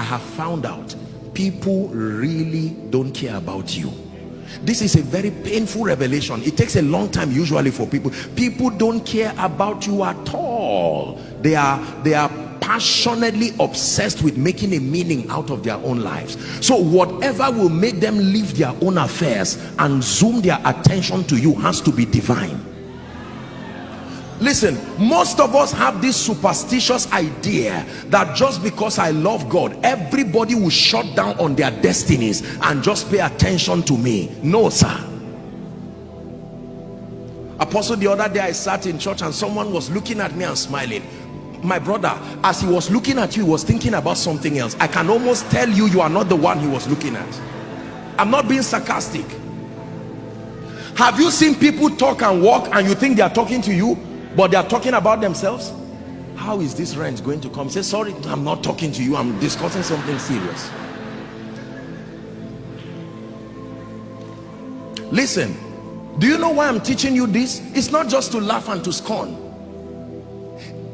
I have found out people really don't care about you. This is a very painful revelation. It takes a long time usually for people don't care about you at all. They are passionately obsessed with making a meaning out of their own lives. So whatever will make them leave their own affairs and zoom their attention to you has to be divine. Listen, most of us have this superstitious idea that just because I love God, everybody will shut down on their destinies and just pay attention to me. No, sir. Apostle, the other day I sat in church and someone was looking at me and smiling. My brother, as he was looking at you, he was thinking about something else. I can almost tell you, you are not the one he was looking at. I'm not being sarcastic. Have you seen people talk and walk and you think they are talking to you, but they are talking about themselves? How is this rent going to come? Say, sorry, I'm not talking to you, I'm discussing something serious. Listen, do you know why I'm teaching you this? It's not just to laugh and to scorn.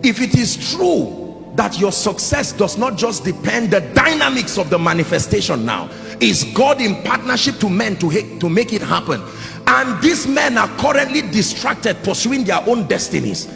If it is true that your success does not just depend, the dynamics of the manifestation now is God in partnership to men to make it happen, and these men are currently distracted pursuing their own destinies,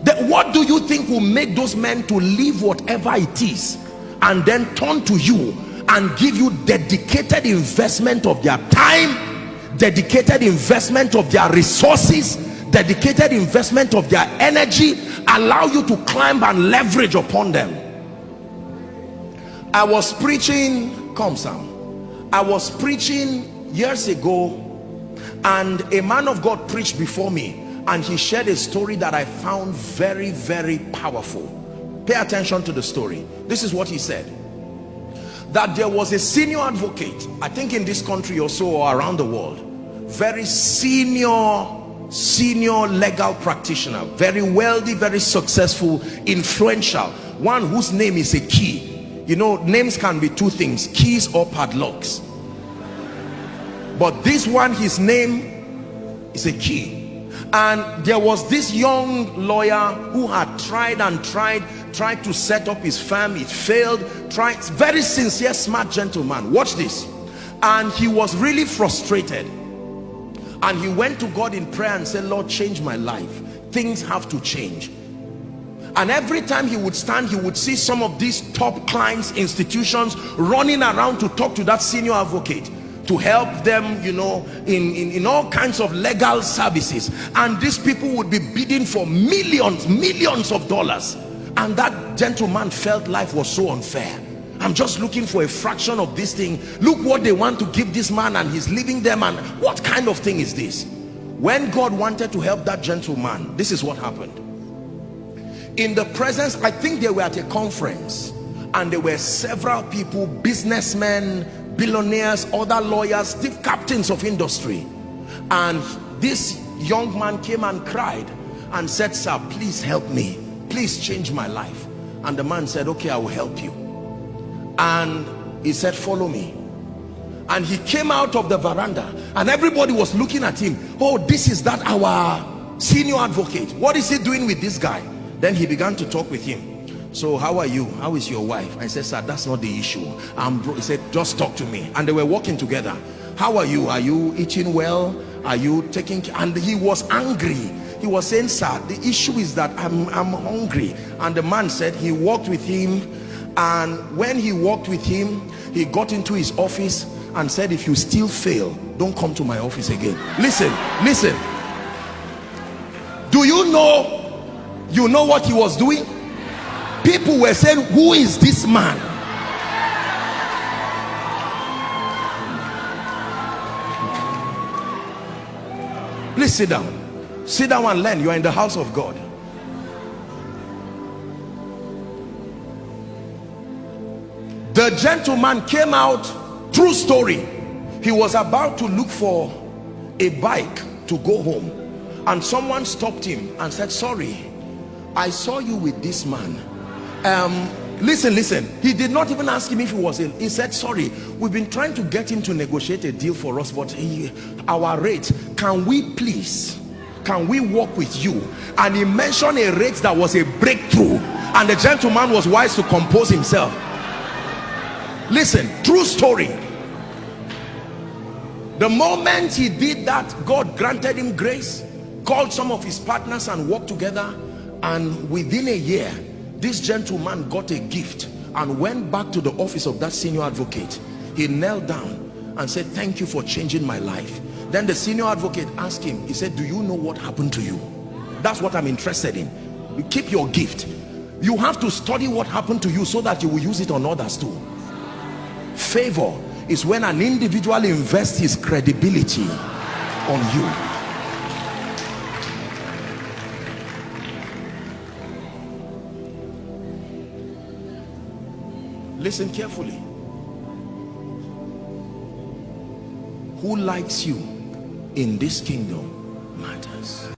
then what do you think will make those men to leave whatever it is and then turn to you and give you dedicated investment of their time, dedicated investment of their resources, dedicated investment of their energy, allow you to climb and leverage upon them? I was preaching, come Sam, I was preaching years ago, and a man of God preached before me, and he shared a story that I found very, very powerful. Pay attention to the story. This is what he said: that there was a senior advocate, I think in this country or so, or around the world, very senior legal practitioner, very wealthy, very successful, influential, one whose name is a key. You know, names can be two things, keys or padlocks, but this one, his name is a key. And there was this young lawyer who had tried to set up his firm. It failed. Very sincere, smart gentleman. Watch this. And he was really frustrated, and he went to God in prayer and said, Lord, change my life. Things have to change. And every time he would stand, he would see some of these top clients, institutions running around to talk to that senior advocate, to help them, you know, in all kinds of legal services. And these people would be bidding for millions of dollars. And that gentleman felt life was so unfair. I'm just looking for a fraction of this thing. Look what they want to give this man, and he's leaving them. And what kind of thing is this? When God wanted to help that gentleman, this is what happened. In the presence, I think they were at a conference, and there were several people, businessmen, billionaires, other lawyers, chief captains of industry. And this young man came and cried and said, sir, please help me, please change my life. And the man said, okay, I will help you. And he said, follow me. And he came out of the veranda, and everybody was looking at him. Oh, this is that our senior advocate. What is he doing with this guy? Then he began to talk with him. So how are you? How is your wife? I said, sir, that's not the issue. He said, just talk to me. And they were walking together. How are you? Are you eating well? Are you taking care? And he was angry. He was saying, sir, the issue is that I'm hungry. And the man said he walked with him, and when he walked with him, he got into his office and said, if you still fail, don't come to my office again. Listen. Do you know what he was doing? People were saying, who is this man? Please sit down and learn. You are in the house of God. The gentleman came out, true story. He was about to look for a bike to go home, and someone stopped him and said, sorry, I saw you with this man. Listen, he did not even ask him if he was ill. He said, sorry, we've been trying to get him to negotiate a deal for us, but our rate, can we work with you? And he mentioned a rate that was a breakthrough, and the gentleman was wise to compose himself. Listen, true story. The moment he did that, God granted him grace, called some of his partners and worked together, and within a year this gentleman got a gift and went back to the office of that senior advocate. He knelt down and said, thank you for changing my life. Then the senior advocate asked him, he said, do you know what happened to you? That's what I'm interested in. You keep your gift. You have to study what happened to you so that you will use it on others too. Favor is when an individual invests his credibility on you. Listen carefully. Who likes you in this kingdom matters.